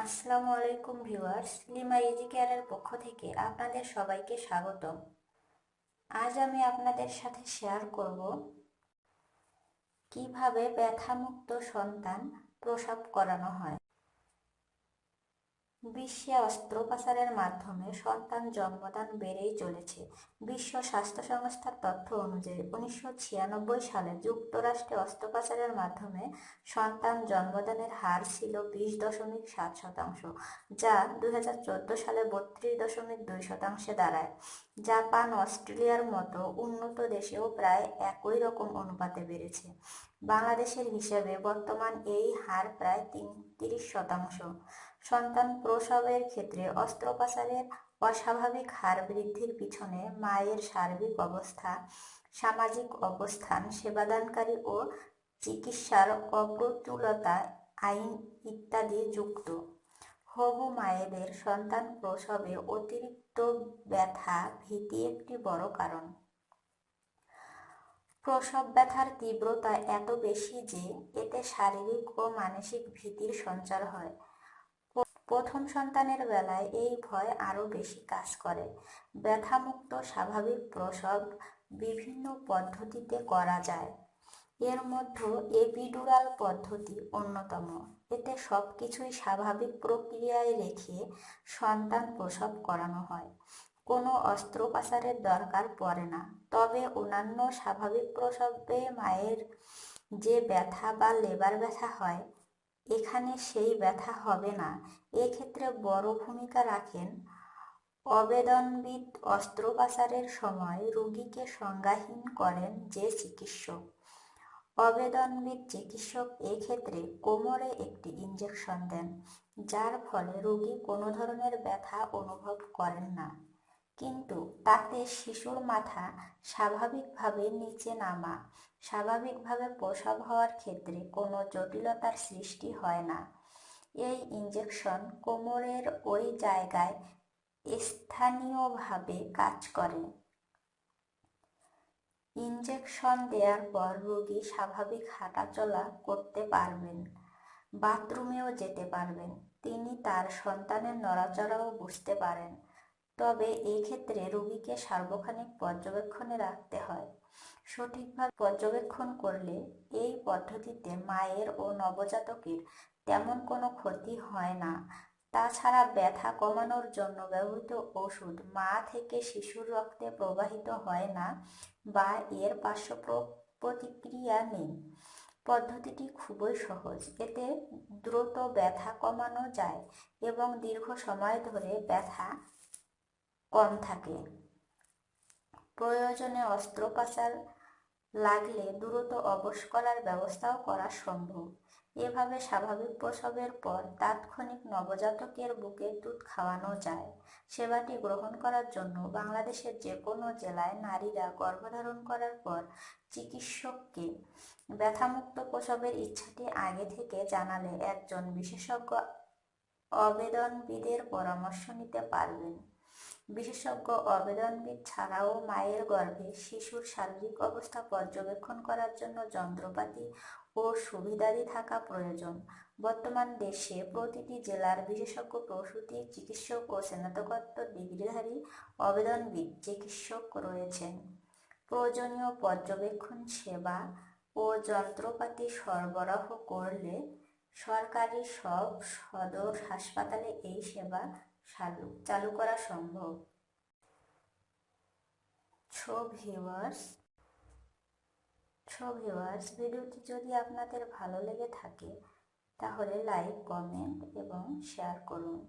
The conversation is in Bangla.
আসসালামু আলাইকুম ভিউয়ার্স, লিমা ইজি কেয়ারের পক্ষ থেকে আপনাদের সবাইকে স্বাগতম। আজ আমি আপনাদের সাথে শেয়ার করব কিভাবে ব্যথামুক্ত সন্তান প্রসব করানো হয়। বিশ্বে অস্ত্রোপচারের মাধ্যমে সন্তান জন্মদান বেড়েই চলেছে। বিশ্ব স্বাস্থ্য সংস্থার তথ্য অনুযায়ী 1996 সালে যুক্তরাষ্ট্রে অস্ত্রোপচারের মাধ্যমে সন্তান জন্মদানের হার ছিল 20.7%, যা 2014 সালে 32.2%-এ দাঁড়ায়। জাপান, অস্ট্রেলিয়ার মতো উন্নত দেশেও প্রায় একই রকম অনুপাতে বেড়েছে। বাংলাদেশের হিসেবে বর্তমান এই হার প্রায় 33%। সন্তান প্রসবের ক্ষেত্রে অস্ত্রোপচারের অস্বাভাবিক হার বৃদ্ধির পিছনে মায়ের সার্বিক অবস্থা, সামাজিক অবস্থান, সেবাদানকারী ও চিকিৎসার অপ্রতুলতা, আইন ইত্যাদি যুক্ত। হবু মায়েদের সন্তান প্রসবে অতিরিক্ত ব্যথা ভীতি একটি বড় কারণ। প্রসব ব্যথার তীব্রতা এত বেশি যে এতে শারীরিক ও মানসিক ভীতির সঞ্চার হয়। প্রথম সন্তানের বেলায় এই ভয় আরও বেশি কাজ করে। ব্যথামুক্ত স্বাভাবিক প্রসব বিভিন্ন পদ্ধতিতে করা যায়। এর মধ্যে এপিডুরাল পদ্ধতি অন্যতম। এতে সবকিছুই স্বাভাবিক প্রক্রিয়ায় রেখে সন্তান প্রসব করানো হয়। কোনো অস্ত্রোপচারের দরকার পড়ে না। তবে অন্যান্য স্বাভাবিক প্রসবে মায়ের যে ব্যথা বা লেবার ব্যথা হয়, এখানে সেই ব্যথা হবে না। এক্ষেত্রে বড় ভূমিকা রাখেন অবেদনবিদ। অস্ত্রোপচারের সময় রোগীকে সংজ্ঞাহীন করেন যে চিকিৎসক। অবেদনবিদ চিকিৎসক এক্ষেত্রে কোমরে একটি ইনজেকশন দেন, যার ফলে রোগী কোনো ধরনের ব্যথা অনুভব করেন না। কিন্তু তাতে শিশুর মাথা স্বাভাবিকভাবে নিচে নামা, স্বাভাবিকভাবে প্রসব হওয়ার ক্ষেত্রে কোনো জটিলতার সৃষ্টি হয় না। এই ইনজেকশন কোমরের ওই জায়গায় স্থানীয়ভাবে কাজ করে। ইনজেকশন দেওয়ার পর রোগী স্বাভাবিক হাঁটাচলা করতে পারবেন, বাথরুমেও যেতে পারবেন, তিনি তার সন্তানের নড়াচড়াও বুঝতে পারেন। তবে এক্ষেত্রে রোগীকে সার্বক্ষণিক পর্যবেক্ষণে রাখতে হয়। সঠিকভাবে পর্যবেক্ষণ করলে এই পদ্ধতিতে মায়ের ও নবজাতকের তেমন কোনো ক্ষতি হয় না। তাছাড়া ব্যথা কমানোর জন্য ব্যবহৃত ওষুধ মা থেকে শিশুর রক্তে প্রবাহিত হয় না বা এর পার্শ্ব প্রতিক্রিয়া নেই। পদ্ধতিটি খুবই সহজ। এতে দ্রুত ব্যথা কমানো যায় এবং দীর্ঘ সময় ধরে ব্যথা কম থাকে। প্রয়োজনে অস্ত্রোপচার লাগলে দ্রুত অবশ করার ব্যবস্থাও করা সম্ভব। এভাবে স্বাভাবিক প্রসবের পর তাৎক্ষণিক নবজাতকের বুকের দুধ খাওয়ানো যায়। সেবাটি গ্রহণ করার জন্য বাংলাদেশের যে কোনো জেলায় নারীরা গর্ভধারণ করার পর চিকিৎসককে ব্যথামুক্ত প্রসবের ইচ্ছাটি আগে থেকে জানালে একজন বিশেষজ্ঞ অবেদনবিদের পরামর্শ নিতে পারবেন। বিশেষজ্ঞ অবেদনবিদ ছাড়াও মায়ের গর্ভে শিশুর শারীরিক অবস্থা পর্যবেক্ষণ করার জন্য যন্ত্রপাতি ও সুবিধাদি থাকা প্রয়োজন। বর্তমান দেশে প্রতিটি জেলার বিশেষজ্ঞ প্রসূতি চিকিৎসক ও স্নাতকোত্তর ডিগ্রিধারী অবেদনবিদ চিকিৎসক রয়েছেন। প্রয়োজনীয় পর্যবেক্ষণ সেবা ও যন্ত্রপাতি সরবরাহ করলে সরকারি সব সদর হাসপাতালে এই সেবা চালু করা সম্ভব। ভিউয়ার্স, ভিডিওটি যদি আপনাদের ভালো লেগে থাকে তাহলে লাইক, কমেন্ট এবং শেয়ার করুন।